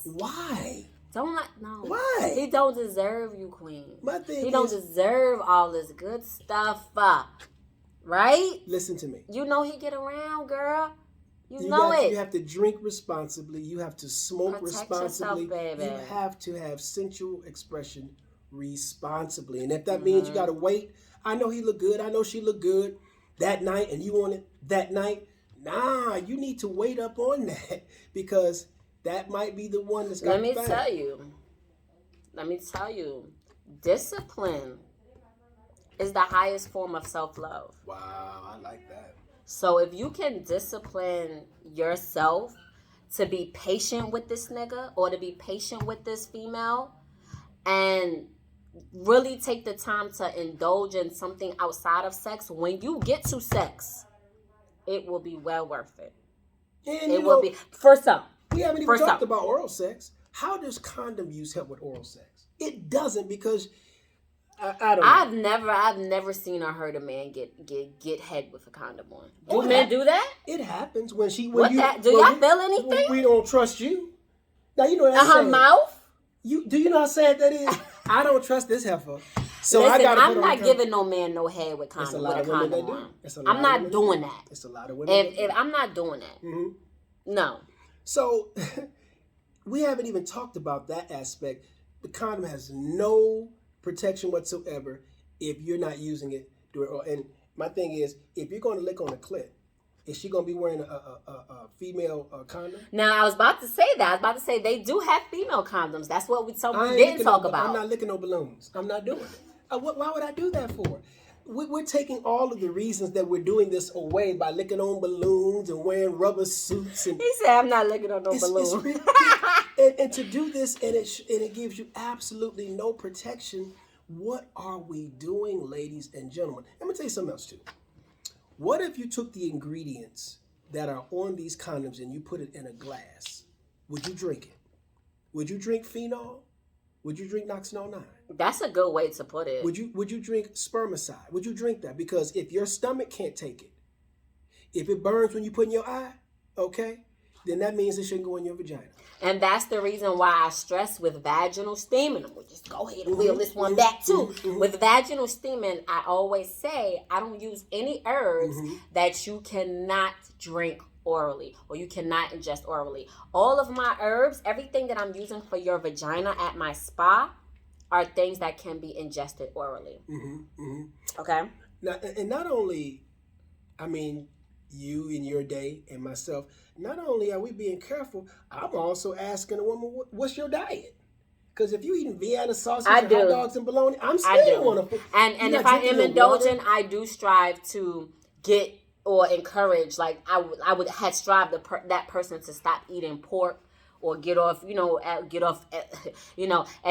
Why? Don't like no. Why? He don't deserve you, Queen. My thing He don't deserve all this good stuff. Right? Listen to me. You know he get around, girl. You have to drink responsibly. You have to smoke responsibly. Yourself, baby. You have to have sensual expression responsibly. And if that means you got to wait, I know he look good. I know she look good that night, and you want it that night. Nah, you need to wait up on that because that might be the one that's got Let me tell you. Discipline is the highest form of self-love. Wow, I like that. So if you can discipline yourself to be patient with this nigga or to be patient with this female and really take the time to indulge in something outside of sex, when you get to sex, it will be well worth it. And it will be. First up. We haven't even talked about oral sex. How does condom use help with oral sex? It doesn't because I don't know. I've never seen or heard a man get head with a condom on. Do men do that? It happens when she. Do y'all feel anything? We don't trust you. Now you know that's her mouth. Do you know how sad that is? I don't trust this heifer. So listen, I gotta I'm not giving no man no head with condom with a condom on. I'm not doing that. It's a lot of women. If I'm not doing that, no. So we haven't even talked about that aspect. The condom has no protection whatsoever if you're not using it during. And my thing is, if you're going to lick on a clit, is she going to be wearing a female condom? Now, I was about to say that. I was about to say they do have female condoms. That's what we didn't talk about. I'm not licking no balloons. I'm not doing it. Why would I do that for? We're taking all of the reasons that we're doing this away by licking on balloons and wearing rubber suits. And he said, "I'm not licking on no balloons." And to do this, and it gives you absolutely no protection. What are we doing, ladies and gentlemen? Let me tell you something else too. What if you took the ingredients that are on these condoms and you put it in a glass? Would you drink it? Would you drink phenol? Would you drink Noxinol 9? That's a good way to put it. Would you drink spermicide? Would you drink that? Because if your stomach can't take it, if it burns when you put in your eye, okay, then that means it shouldn't go in your vagina. And that's the reason why I stress with vaginal steaming. We'll just go ahead and wheel this one back too. With vaginal steaming, I always say I don't use any herbs that you cannot drink orally or you cannot ingest orally. All of my herbs, everything that I'm using for your vagina at my spa are things that can be ingested orally. Okay? Now, and not only, I mean, you in your day and myself, not only are we being careful, I'm also asking a woman, what's your diet? Because if you eating Vienna sausage and hot dogs and bologna, I'm still want to. And if I am indulging, I do strive to get or encourage, like I would have strived that person to stop eating pork or get off, and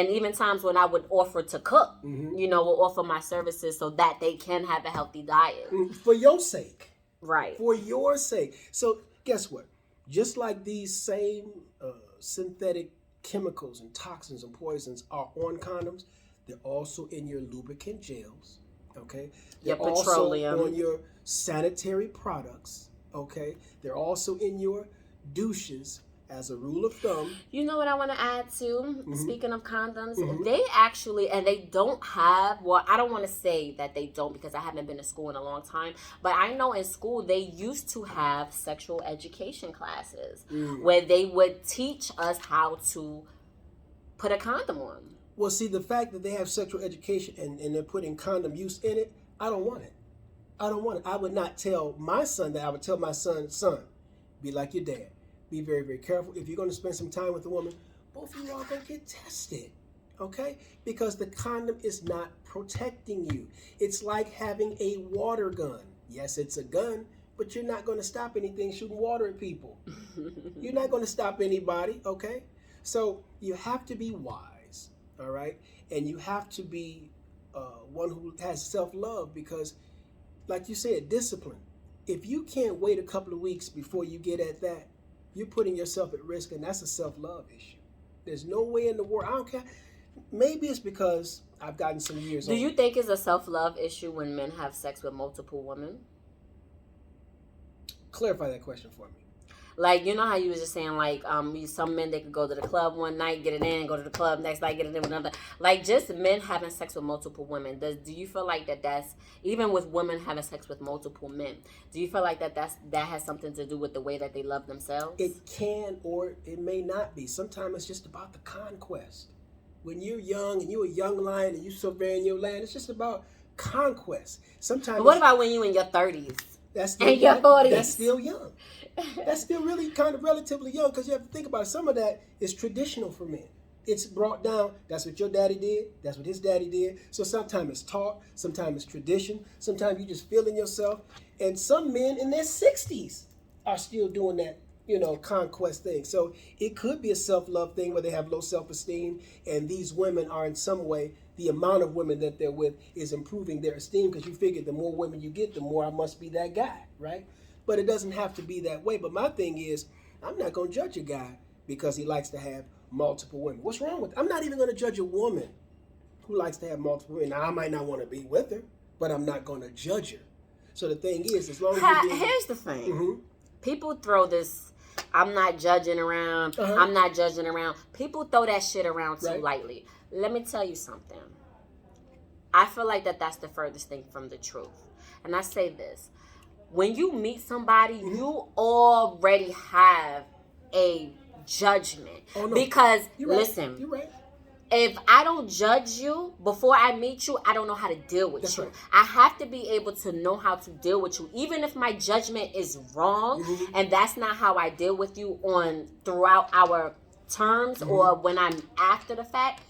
even times when I would offer to cook, or offer my services so that they can have a healthy diet. For your sake. Right. For your sake. So guess what? Just like these same synthetic chemicals and toxins and poisons are on condoms, they're also in your lubricant gels, okay? They're also on your sanitary products, okay? They're also in your douches. As a rule of thumb. You know what I want to add too? Speaking of condoms, they actually, and they don't have, well, I don't want to say that they don't because I haven't been to school in a long time, but I know in school they used to have sexual education classes where they would teach us how to put a condom on. Well, see, the fact that they have sexual education and they're putting condom use in it, I don't want it. I don't want it. I would not tell my son that. I would tell my son, be like your dad. Be very, very careful. If you're going to spend some time with a woman, both of you all go get tested, okay? Because the condom is not protecting you. It's like having a water gun. Yes, it's a gun, but you're not going to stop anything shooting water at people. You're not going to stop anybody, okay? So you have to be wise, all right? And you have to be one who has self-love because, like you said, discipline. If you can't wait a couple of weeks before you get at that, you're putting yourself at risk, and that's a self-love issue. There's no way in the world. I don't care. Maybe it's because I've gotten some years older. Do you think it's a self-love issue when men have sex with multiple women? Clarify that question for me. Like, you know how you was just saying, like, some men, they could go to the club one night, get it in, go to the club next night, get it in with another. Like, just men having sex with multiple women. Do you feel like that's, even with women having sex with multiple men, do you feel like that has something to do with the way that they love themselves? It can, or it may not be. Sometimes it's just about the conquest. When you're young and you're a young lion and you surveying your land, it's just about conquest. Sometimes. But what about when you in your 30s? That's still and your 40s? That's still young. That's still really kind of relatively young, because you have to think about it. Some of that is traditional for men. It's brought down. That's what your daddy did. That's what his daddy did. So sometimes it's taught. Sometimes it's tradition. Sometimes you just feeling yourself. And some men in their 60s are still doing that, conquest thing. So it could be a self-love thing where they have low self-esteem, and these women are in some way, the amount of women that they're with is improving their esteem, because you figure the more women you get, the more I must be that guy, right? But it doesn't have to be that way. But my thing is, I'm not going to judge a guy because he likes to have multiple women. What's wrong with it? I'm not even going to judge a woman who likes to have multiple women. Now, I might not want to be with her, but I'm not going to judge her. So the thing is, as long as you're doing... Here's the thing. People throw this, I'm not judging around, I'm not judging around. People throw that shit around too lightly. Let me tell you something. I feel like that's the furthest thing from the truth. And I say this. When you meet somebody, you already have a judgment. Oh, no. Because, You're right. listen, You're right. If I don't judge you before I meet you, I don't know how to deal with you. Right. I have to be able to know how to deal with you. Even if my judgment is wrong, and that's not how I deal with you throughout our terms or when I'm after the fact,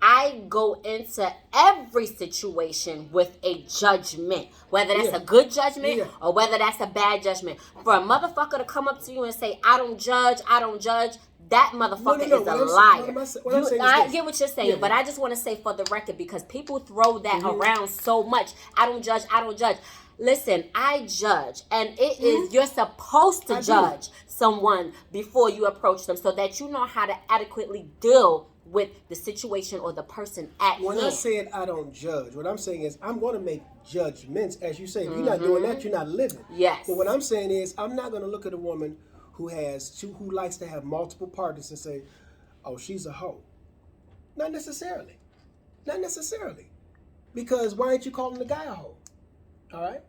I go into every situation with a judgment, whether that's a good judgment or whether that's a bad judgment. For a motherfucker to come up to you and say, I don't judge, that motherfucker is a liar. I get what you're saying, but I just want to say for the record, because people throw that around so much. I don't judge. Listen, I judge, and it is, you're supposed to judge someone before you approach them so that you know how to adequately deal with the situation or the person at hand. When I said I don't judge, what I'm saying is I'm going to make judgments. As you say, if you're not doing that, you're not living. Yes. But what I'm saying is I'm not going to look at a woman who likes to have multiple partners and say, oh, she's a hoe. Not necessarily. Because why aren't you calling the guy a hoe? All right?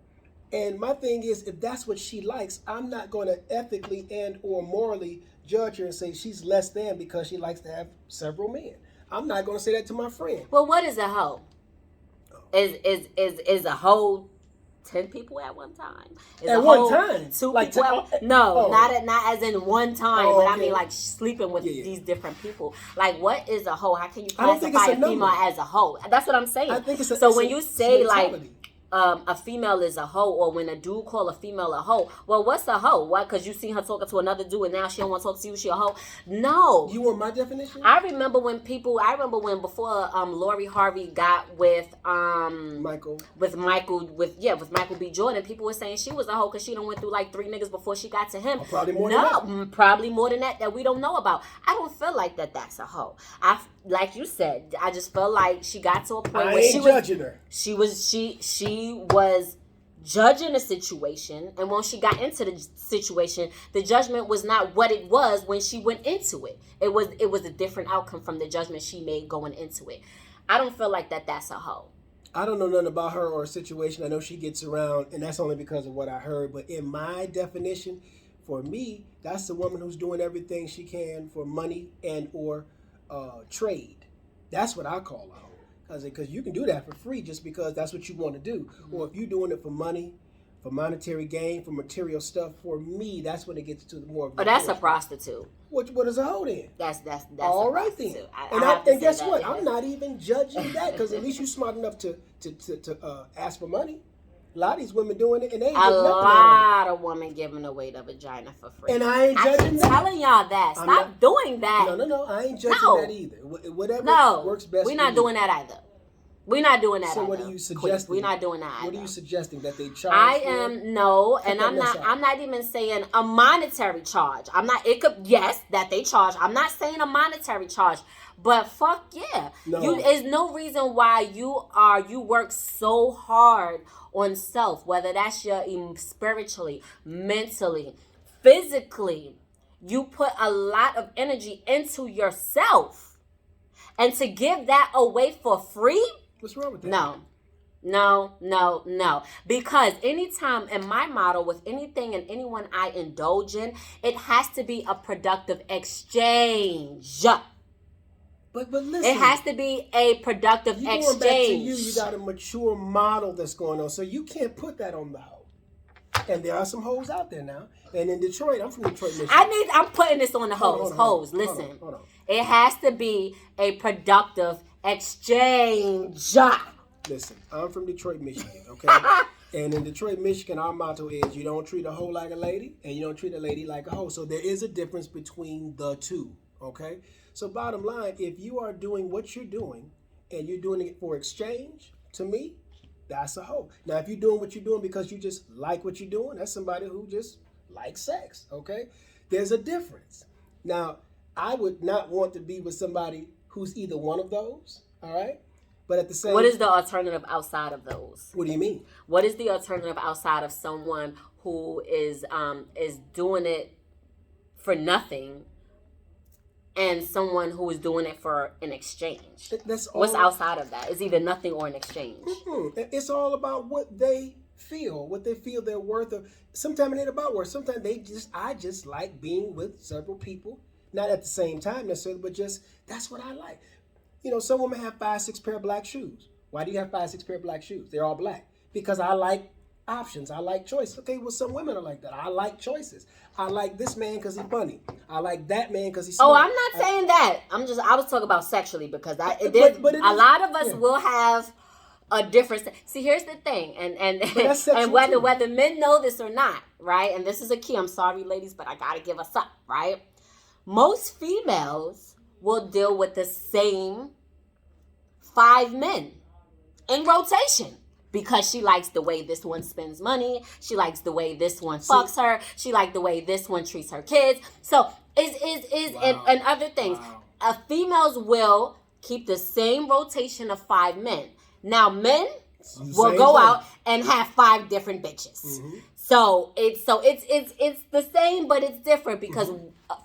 And my thing is, if that's what she likes, I'm not going to ethically and or morally judge her and say she's less than because she likes to have several men. I'm not going to say that to my friend. Well, what is a hoe? Is a hoe 10 people at one time? At one time? 2 people? Not as in one time, but I mean like sleeping with these different people. Like, what is a hoe? How can you classify a female as a hoe? That's what I'm saying. I think when you say like a female is a hoe, or when a dude call a female a hoe, well, what's a hoe? Why? Because you seen her talking to another dude and now she don't want to talk to you, she a hoe? No. You want my definition? I remember when before Lori Harvey got with Michael B. Jordan, people were saying she was a hoe because she done went through like 3 niggas before she got to him. Probably more than that. Probably more than that we don't know about. I don't feel like that's a hoe. Like you said, I just felt like she got to a point where she was judging her. She was judging the situation, and when she got into the situation, the judgment was not what it was when she went into it. It was a different outcome from the judgment she made going into it. I don't feel like that's a hoe. I don't know nothing about her or a situation. I know she gets around, and that's only because of what I heard. But in my definition, for me, that's the woman who's doing everything she can for money and or trade. That's what I call a hoe. Because you can do that for free just because that's what you want to do. Or if you're doing it for money, for monetary gain, for material stuff, for me, that's when it gets to the more. Oh, that's a prostitute. What is a hoe then? That's all right then. And guess what? I'm not even judging that, because at least you're smart enough to ask for money. A lot of these women doing it, and they ain't getting nothing out of it. A lot of women giving away the vagina for free. And I ain't judging that. I'm telling y'all that. Stop doing that. No. I ain't judging that either. Whatever works best. We're not doing that either. We're not doing that. So what are you suggesting? We're not doing that either. What are you suggesting, that they charge? I'm not even saying a monetary charge. That they charge. I'm not saying a monetary charge. But fuck yeah. No. There's no reason why you work so hard on self, whether that's your spiritually, mentally, physically, you put a lot of energy into yourself. And to give that away for free? What's wrong with that? No. Because anytime in my model, with anything and anyone I indulge in, it has to be a productive exchange. But listen, it has to be a productive exchange. Going back to you got a mature model that's going on, so you can't put that on the hoe. And there are some hoes out there now. And in Detroit, I'm from Detroit, Michigan. I'm putting this on the hoes. Hoes, listen. Hold on. It has to be a productive exchange. Listen, I'm from Detroit, Michigan, okay? And in Detroit, Michigan, our motto is you don't treat a hoe like a lady, and you don't treat a lady like a hoe. So there is a difference between the two, okay? So bottom line, if you are doing what you're doing, and you're doing it for exchange, to me, that's a hoe. Now, if you're doing what you're doing because you just like what you're doing, that's somebody who just likes sex, okay? There's a difference. Now, I would not want to be with somebody who's either one of those, all right? But at the same... What is the alternative outside of those? What do you mean? What is the alternative outside of someone who is doing it for nothing and someone who is doing it for an exchange? That's all. What's outside of that? It's either nothing or an exchange. Mm-hmm. It's all about what they feel they're worth. Sometimes it ain't about worth. Sometimes I just like being with several people, not at the same time necessarily, but just that's what I like. You know, some women have 5-6 pair of black shoes. Why do you have 5-6 pair of black shoes? They're all black because I like options. I like choices. Okay, well, some women are like that. I like choices. I like this man because he's funny. I like that man because he's smart. Oh, I'm not saying that. I was talking about sexually because a lot of us will have a different. See, here's the thing, and whether men know this or not, right? And this is a key. I'm sorry, ladies, but I gotta give us up, right? Most females will deal with the same 5 men in rotation. Because she likes the way this one spends money. She likes the way this one fucks her. She likes the way this one treats her kids. So, and other things. Females will keep the same rotation of 5 men. Now, men will go out and have 5 different bitches. Mm-hmm. So it's the same, but it's different because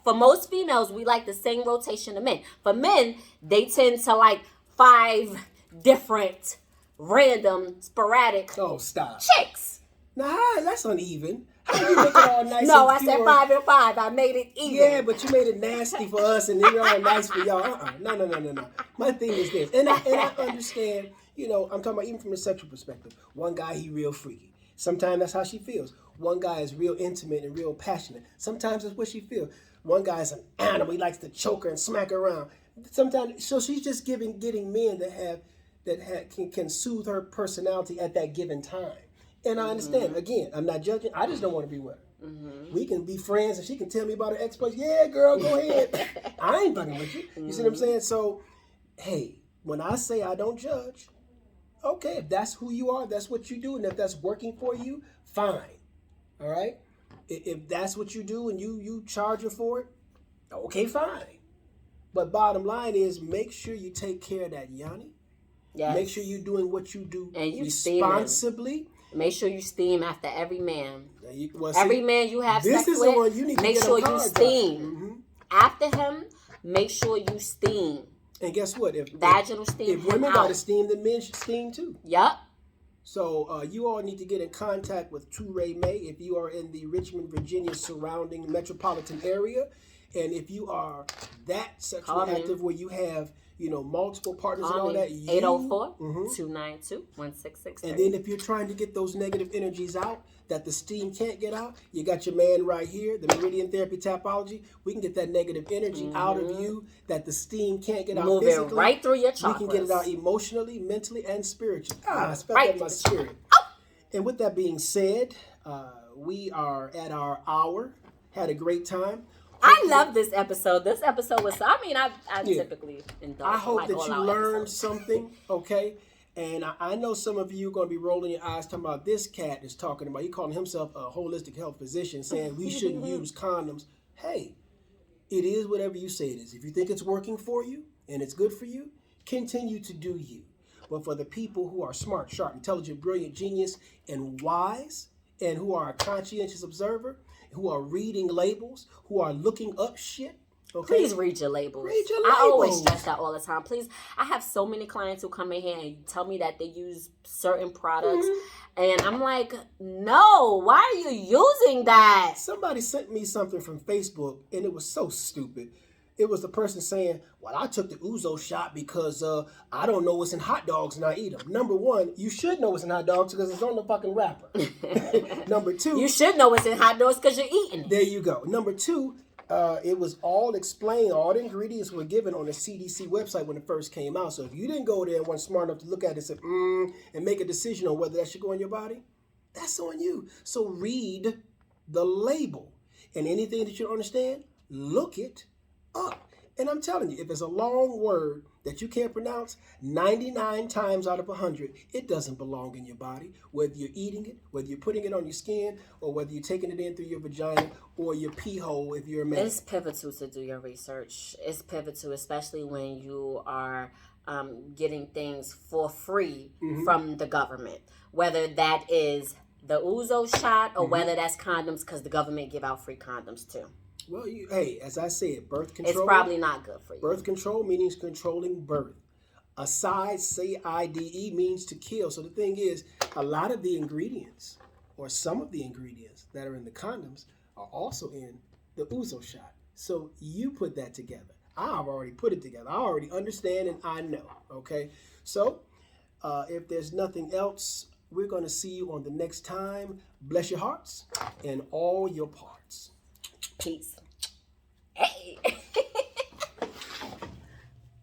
for most females, we like the same rotation of men. For men, they tend to like 5 different random, sporadic chicks. Nah, that's uneven. How do you make it all nice? No, I said 5 and 5. I made it even. Yeah, but you made it nasty for us, and then you're all nice for y'all. No. My thing is this, and I understand. You know, I'm talking about even from a sexual perspective. One guy, he real freaky. Sometimes that's how she feels. One guy is real intimate and real passionate. Sometimes that's what she feels. One guy is an animal. He likes to choke her and smack her around. Sometimes, so she's just getting men that can soothe her personality at that given time. And I understand. Again, I'm not judging. I just don't want to be with her. Mm-hmm. We can be friends and she can tell me about her exploits. Yeah, girl, go ahead. I ain't fucking with you. You see what I'm saying? So, hey, when I say I don't judge, okay, if that's who you are, that's what you do. And if that's working for you, fine. All right? If that's what you do and you charge her for it, okay, fine. But bottom line is make sure you take care of that Yanni. Yes. Make sure you're doing what you do and you responsibly. Make sure you steam after every man. Every man you have sex with, make sure you steam. Mm-hmm. After him, make sure you steam. And guess what? Vaginal steam. If women got to steam, then men should steam too. Yep. So you all need to get in contact with Ray May if you are in the Richmond, Virginia surrounding metropolitan area. And if you are that sexually active where you have, multiple partners and all that. 804-292-1663. And then if you're trying to get those negative energies out that the steam can't get out, you got your man right here, the Meridian Therapy Tapology. We can get that negative energy out of you that the steam can't get out physically. Move it right through your chakras. We can get it out emotionally, mentally, and spiritually. I felt that in my spirit. Oh! And with that being said, we are at our hour. Had a great time. I love this episode. This episode was, I typically indulge. I hope that you learned something, okay? And I know some of you are going to be rolling your eyes talking about this cat is talking about, he calling himself a holistic health physician, saying we shouldn't use condoms. Hey, it is whatever you say it is. If you think it's working for you and it's good for you, continue to do you. But for the people who are smart, sharp, intelligent, brilliant, genius, and wise, and who are a conscientious observer, who are reading labels, who are looking up shit. Okay? Please read your labels. Read your I always labels. stress that all the time. Please, I have so many clients who come in here and tell me that they use certain products, and I'm like, no, why are you using that? Somebody sent me something from Facebook, and it was so stupid. It was the person saying, well, I took the Ouzo shot because I don't know what's in hot dogs and I eat them. Number one, you should know what's in hot dogs because it's on the fucking wrapper. Number two. You should know what's in hot dogs because you're eating it. There you go. Number two, it was all explained. All the ingredients were given on the CDC website when it first came out. So if you didn't go there and weren't smart enough to look at it and say, and make a decision on whether that should go in your body, that's on you. So read the label. And anything that you don't understand, look it up. And I'm telling you, if it's a long word that you can't pronounce, 99 times out of 100, it doesn't belong in your body. Whether you're eating it, whether you're putting it on your skin, or whether you're taking it in through your vagina or your pee hole if you're a man. It's pivotal to do your research. It's pivotal, especially when you are getting things for free from the government. Whether that is the Ouzo shot or whether that's condoms, because the government give out free condoms too. Well, hey, as I said, birth control. It's probably not good for you. Birth control means controlling birth. Aside, C-I-D-E, means to kill. So the thing is, a lot of the ingredients, or some of the ingredients that are in the condoms, are also in the Ouzo shot. So you put that together. I've already put it together. I already understand and I know. Okay? So if there's nothing else, we're going to see you on the next time. Bless your hearts and all your parts. Peace.